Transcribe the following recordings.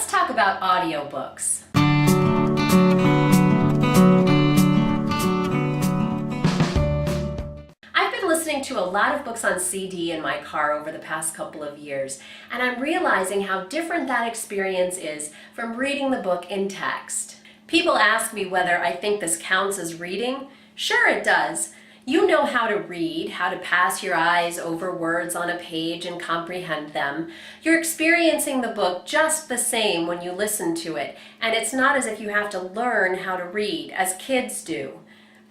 let's talk about audiobooks. I've been listening to a lot of books on CD in my car over the past couple of years, and I'm realizing how different that experience is from reading the book in text. People ask me whether I think this counts as reading. Sure, it does. You know how to read, how to pass your eyes over words on a page and comprehend them. You're experiencing the book just the same when you listen to it, and it's not as if you have to learn how to read, as kids do.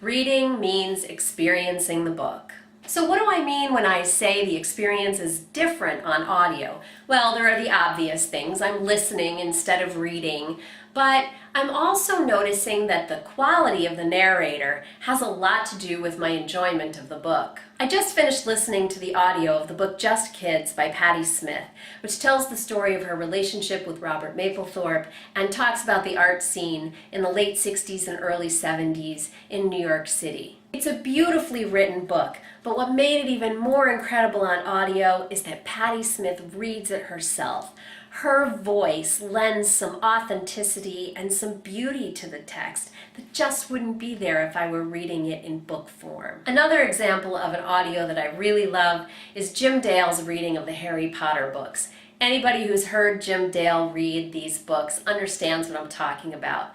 Reading means experiencing the book. So what do I mean when I say the experience is different on audio? Well, there are the obvious things. I'm listening instead of reading, but I'm also noticing that the quality of the narrator has a lot to do with my enjoyment of the book. I just finished listening to the audio of the book Just Kids by Patti Smith, which tells the story of her relationship with Robert Mapplethorpe and talks about the art scene in the late 60s and early 70s in New York City. It's a beautifully written book, but what made it even more incredible on audio is that Patti Smith reads it herself. Her voice lends some authenticity and some beauty to the text that just wouldn't be there if I were reading it in book form. Another example of an audio that I really love is Jim Dale's reading of the Harry Potter books. Anybody who's heard Jim Dale read these books understands what I'm talking about.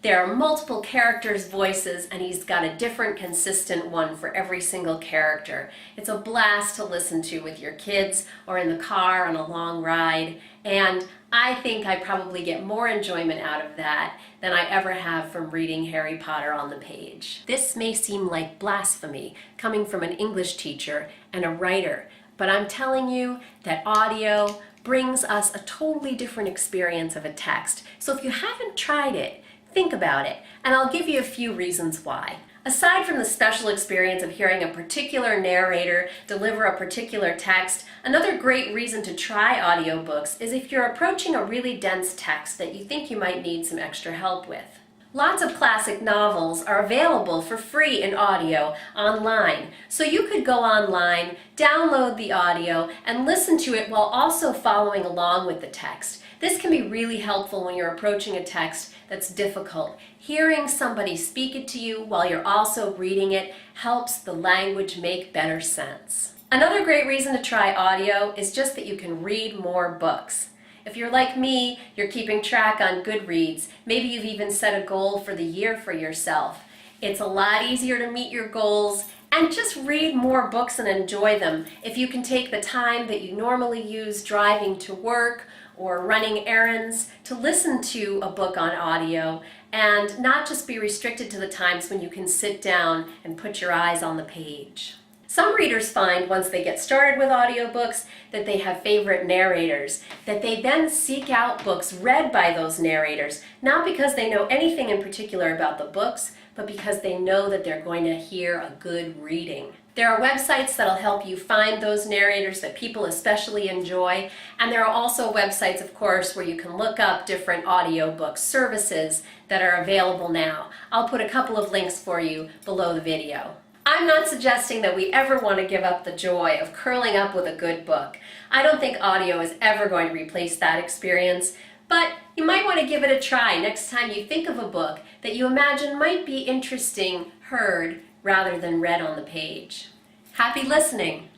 There are multiple characters' voices, and he's got a different, consistent one for every single character. It's a blast to listen to with your kids or in the car on a long ride, and I think I probably get more enjoyment out of that than I ever have from reading Harry Potter on the page. This may seem like blasphemy coming from an English teacher and a writer, but I'm telling you that audio brings us a totally different experience of a text. So if you haven't tried it, think about it, and I'll give you a few reasons why. Aside from the special experience of hearing a particular narrator deliver a particular text, another great reason to try audiobooks is if you're approaching a really dense text that you think you might need some extra help with. Lots of classic novels are available for free in audio online, so you could go online, download the audio, and listen to it while also following along with the text. This can be really helpful when you're approaching a text that's difficult. Hearing somebody speak it to you while you're also reading it helps the language make better sense. Another great reason to try audio is just that you can read more books. If you're like me, you're keeping track on Goodreads. Maybe you've even set a goal for the year for yourself. It's a lot easier to meet your goals and just read more books and enjoy them if you can take the time that you normally use driving to work or running errands to listen to a book on audio and not just be restricted to the times when you can sit down and put your eyes on the page. Some readers find once they get started with audiobooks that they have favorite narrators, that they then seek out books read by those narrators, not because they know anything in particular about the books, but because they know that they're going to hear a good reading. There are websites that'll help you find those narrators that people especially enjoy, and there are also websites, of course, where you can look up different audiobook services that are available now. I'll put a couple of links for you below the video. I'm not suggesting that we ever want to give up the joy of curling up with a good book. I don't think audio is ever going to replace that experience, but you might want to give it a try next time you think of a book that you imagine might be interesting heard rather than read on the page. Happy listening!